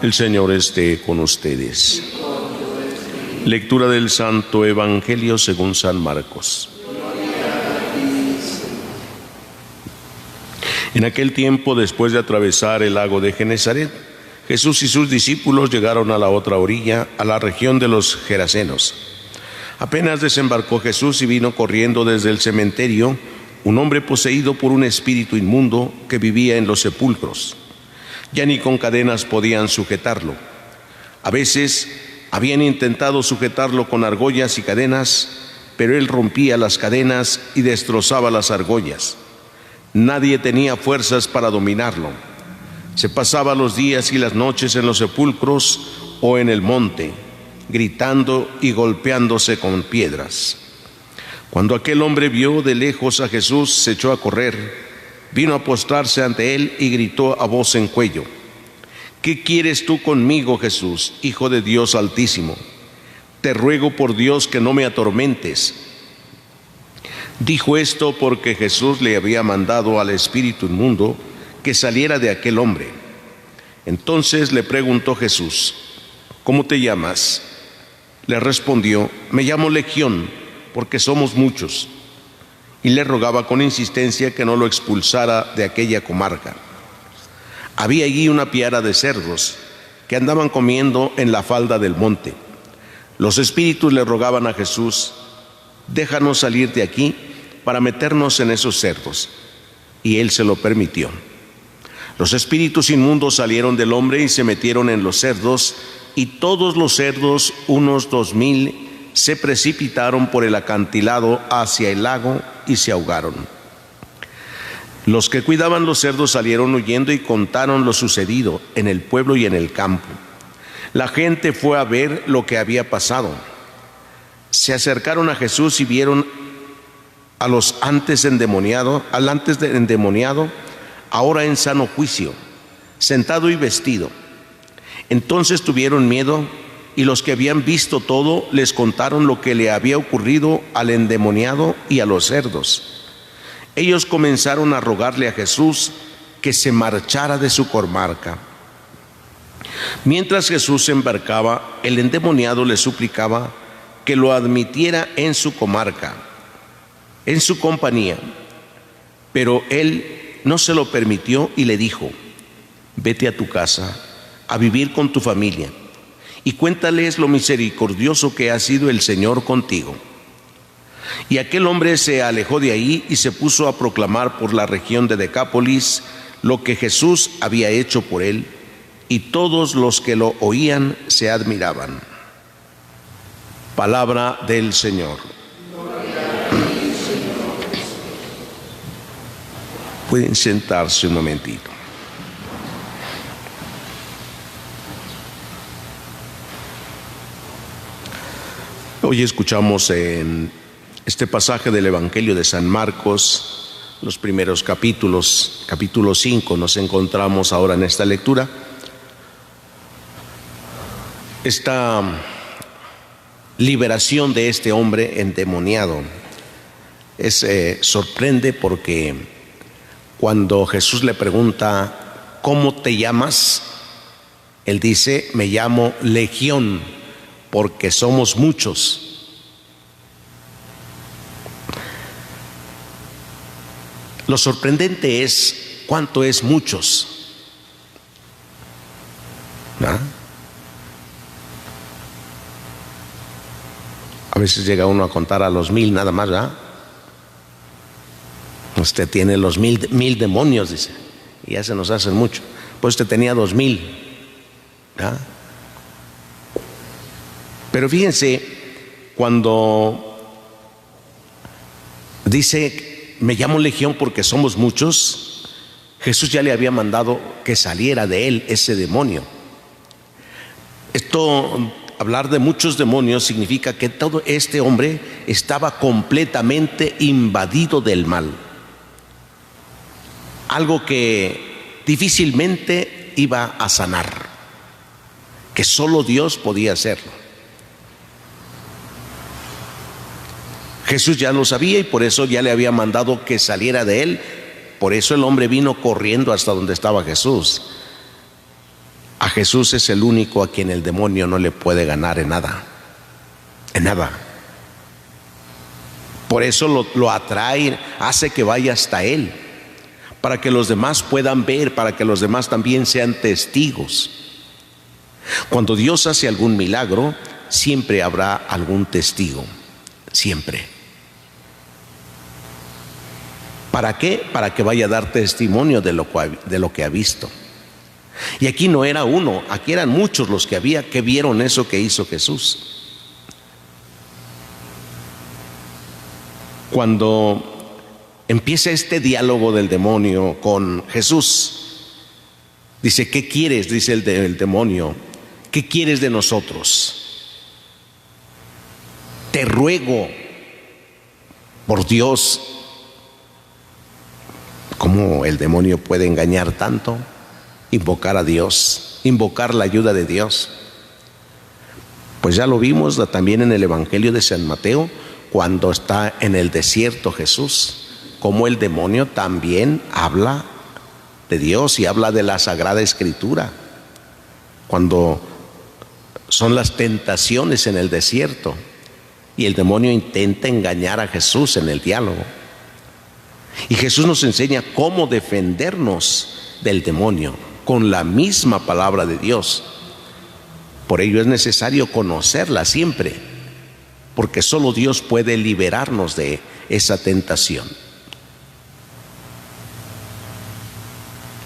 El Señor esté con ustedes. Lectura del Santo Evangelio según San Marcos. En aquel tiempo, después de atravesar el lago de Genesaret, Jesús y sus discípulos llegaron a la otra orilla, a la región de los Gerasenos. Apenas desembarcó Jesús y vino corriendo desde el cementerio un hombre poseído por un espíritu inmundo que vivía en los sepulcros. Ya ni con cadenas podían sujetarlo. A veces habían intentado sujetarlo con argollas y cadenas, pero él rompía las cadenas y destrozaba las argollas. Nadie tenía fuerzas para dominarlo. Se pasaba los días y las noches en los sepulcros o en el monte, gritando y golpeándose con piedras. Cuando aquel hombre vio de lejos a Jesús, se echó a correr. Vino a postrarse ante él y gritó a voz en cuello: ¿Qué quieres tú conmigo, Jesús, Hijo de Dios Altísimo? Te ruego por Dios que no me atormentes. Dijo esto porque Jesús le había mandado al espíritu inmundo que saliera de aquel hombre. Entonces le preguntó Jesús: ¿Cómo te llamas? Le respondió: Me llamo Legión, porque somos muchos. Y le rogaba con insistencia que no lo expulsara de aquella comarca. Había allí una piara de cerdos que andaban comiendo en la falda del monte. Los espíritus le rogaban a Jesús: déjanos salir de aquí para meternos en esos cerdos. Y él se lo permitió. Los espíritus inmundos salieron del hombre y se metieron en los cerdos, y todos los cerdos, unos 2000, se precipitaron por el acantilado hacia el lago y se ahogaron. Los que cuidaban los cerdos salieron huyendo y contaron lo sucedido en el pueblo y en el campo. La gente fue a ver lo que había pasado. Se acercaron a Jesús y vieron al antes endemoniado, ahora en sano juicio, sentado y vestido. Entonces tuvieron miedo, y los que habían visto todo les contaron lo que le había ocurrido al endemoniado y a los cerdos. Ellos comenzaron a rogarle a Jesús que se marchara de su comarca. Mientras Jesús se embarcaba, el endemoniado le suplicaba que lo admitiera en su comarca, en su compañía. Pero él no se lo permitió y le dijo: vete a tu casa, a vivir con tu familia, y cuéntales lo misericordioso que ha sido el Señor contigo. Y aquel hombre se alejó de ahí y se puso a proclamar por la región de Decápolis lo que Jesús había hecho por él, y todos los que lo oían se admiraban. Palabra del Señor. Pueden sentarse un momentito. Hoy escuchamos en este pasaje del Evangelio de San Marcos, los primeros capítulos, capítulo 5, nos encontramos ahora en esta lectura. Esta liberación de este hombre endemoniado sorprende porque cuando Jesús le pregunta: ¿cómo te llamas?, él dice: me llamo Legión, porque somos muchos. Lo sorprendente es cuánto es muchos, ¿no? A veces llega uno a contar a los 1000 nada más, ¿verdad? Usted tiene los 1000 demonios, dice, y ya se nos hacen mucho. Pues usted tenía 2000, ¿verdad? Pero fíjense, cuando dice: me llamo Legión porque somos muchos, Jesús ya le había mandado que saliera de él ese demonio. Esto, hablar de muchos demonios, significa que todo este hombre estaba completamente invadido del mal, algo que difícilmente iba a sanar, que solo Dios podía hacerlo. Jesús ya lo sabía y por eso ya le había mandado que saliera de él. Por eso el hombre vino corriendo hasta donde estaba Jesús. A A Jesús es el único a quien el demonio no le puede ganar en nada, en nada. Por eso lo atrae, hace que vaya hasta Él, para que los demás puedan ver, para que los demás también sean testigos. Cuando Dios hace algún milagro, siempre habrá algún testigo, siempre. ¿Para qué? Para que vaya a dar testimonio de lo que ha visto. Y aquí no era uno, aquí eran muchos los que vieron eso que hizo Jesús. Cuando empieza este diálogo del demonio con Jesús, dice: ¿qué quieres? Dice el demonio, ¿qué quieres de nosotros? Te ruego por Dios. ¿Cómo el demonio puede engañar tanto? Invocar a Dios, invocar la ayuda de Dios. Pues ya lo vimos también en el Evangelio de San Mateo, cuando está en el desierto Jesús, como el demonio también habla de Dios y habla de la Sagrada Escritura, cuando son las tentaciones en el desierto y el demonio intenta engañar a Jesús en el diálogo. Y Jesús nos enseña cómo defendernos del demonio con la misma palabra de Dios. Por ello es necesario conocerla siempre, porque solo Dios puede liberarnos de esa tentación.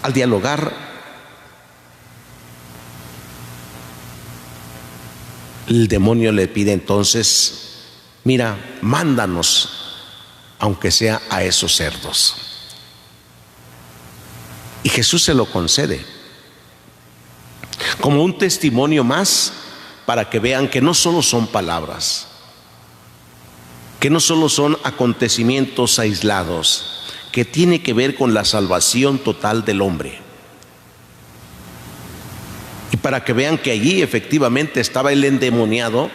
Al dialogar, el demonio le pide entonces: mira, mándanos, aunque sea a esos cerdos. Y Jesús se lo concede, como un testimonio más, para que vean que no solo son palabras, que no solo son acontecimientos aislados, que tiene que ver con la salvación total del hombre. Y para que vean que allí efectivamente estaba el endemoniado,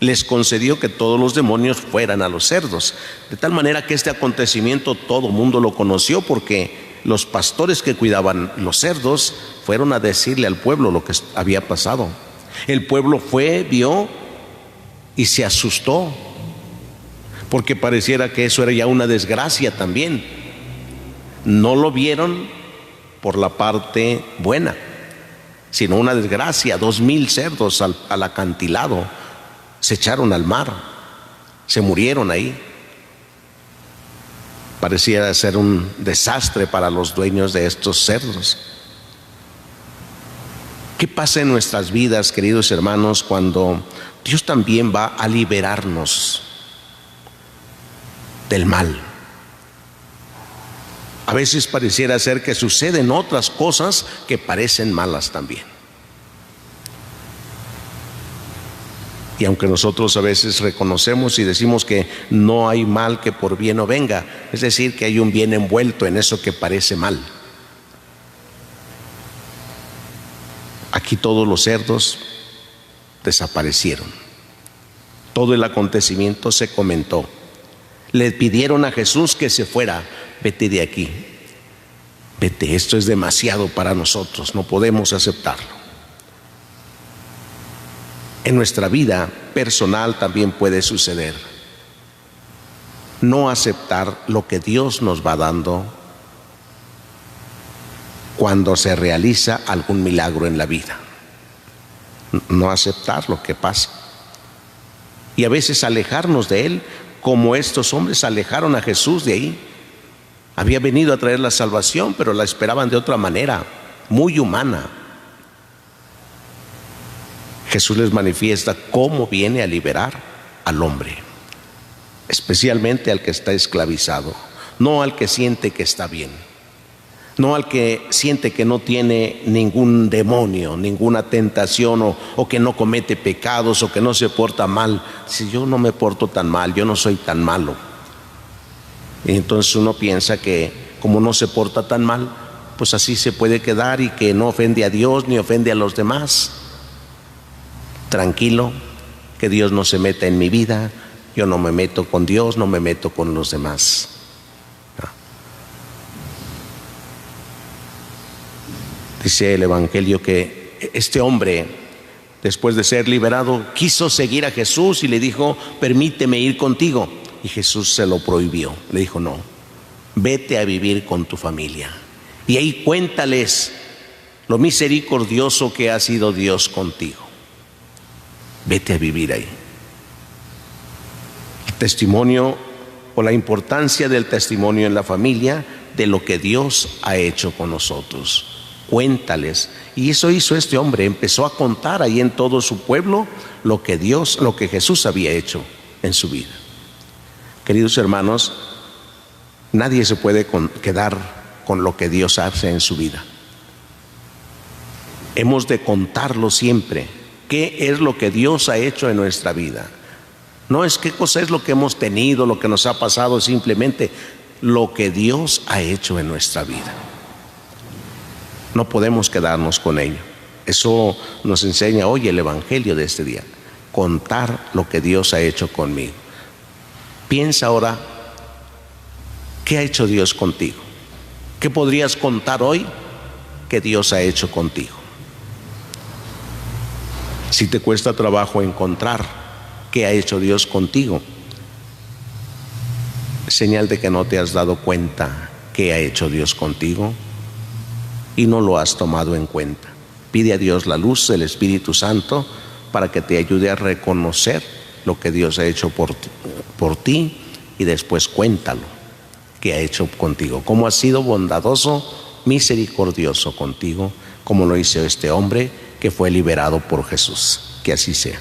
les concedió que todos los demonios fueran a los cerdos, de tal manera que este acontecimiento todo mundo lo conoció, porque los pastores que cuidaban los cerdos fueron a decirle al pueblo lo que había pasado. El pueblo fue, vio y se asustó, porque pareciera que eso era ya una desgracia también. No lo vieron por la parte buena, sino una desgracia. 2,000 cerdos al acantilado se echaron al mar, se murieron ahí. Parecía ser un desastre para los dueños de estos cerdos. ¿Qué pasa en nuestras vidas, queridos hermanos, cuando Dios también va a liberarnos del mal? A veces pareciera ser que suceden otras cosas que parecen malas también. Y aunque nosotros a veces reconocemos y decimos que no hay mal que por bien no venga, es decir, que hay un bien envuelto en eso que parece mal. Aquí todos los cerdos desaparecieron. Todo el acontecimiento se comentó. Le pidieron a Jesús que se fuera: vete de aquí, vete, esto es demasiado para nosotros, no podemos aceptarlo. En nuestra vida personal también puede suceder. No aceptar lo que Dios nos va dando cuando se realiza algún milagro en la vida. No aceptar lo que pasa. Y a veces alejarnos de Él, como estos hombres alejaron a Jesús de ahí. Había venido a traer la salvación, pero la esperaban de otra manera, muy humana. Jesús les manifiesta cómo viene a liberar al hombre, especialmente al que está esclavizado, no al que siente que está bien, no al que siente que no tiene ningún demonio, ninguna tentación, o que no comete pecados, o que no se porta mal. Si yo no me porto tan mal, yo no soy tan malo. Y entonces uno piensa que como no se porta tan mal, pues así se puede quedar y que no ofende a Dios ni ofende a los demás. Tranquilo, que Dios no se meta en mi vida, yo no me meto con Dios, no me meto con los demás. Dice el Evangelio que este hombre, después de ser liberado, quiso seguir a Jesús y le dijo: permíteme ir contigo. Y Jesús se lo prohibió. Le dijo: no, vete a vivir con tu familia. Y ahí cuéntales lo misericordioso que ha sido Dios contigo. Vete a vivir ahí. El testimonio, o la importancia del testimonio en la familia, de lo que Dios ha hecho con nosotros. Cuéntales. Y eso hizo este hombre. Empezó a contar ahí en todo su pueblo lo que Jesús había hecho en su vida. Queridos hermanos, nadie se puede quedar con lo que Dios hace en su vida. Hemos de contarlo siempre. ¿Qué es lo que Dios ha hecho en nuestra vida? No es qué cosa es lo que hemos tenido, lo que nos ha pasado, simplemente lo que Dios ha hecho en nuestra vida. No podemos quedarnos con ello. Eso nos enseña hoy el Evangelio de este día. Contar lo que Dios ha hecho conmigo. Piensa ahora, ¿qué ha hecho Dios contigo? ¿Qué podrías contar hoy que Dios ha hecho contigo? Si te cuesta trabajo encontrar qué ha hecho Dios contigo, señal de que no te has dado cuenta qué ha hecho Dios contigo y no lo has tomado en cuenta. Pide a Dios la luz del Espíritu Santo para que te ayude a reconocer lo que Dios ha hecho por ti, y después cuéntalo, qué ha hecho contigo, cómo ha sido bondadoso, misericordioso contigo, como lo hizo este hombre que fue liberado por Jesús. Que así sea.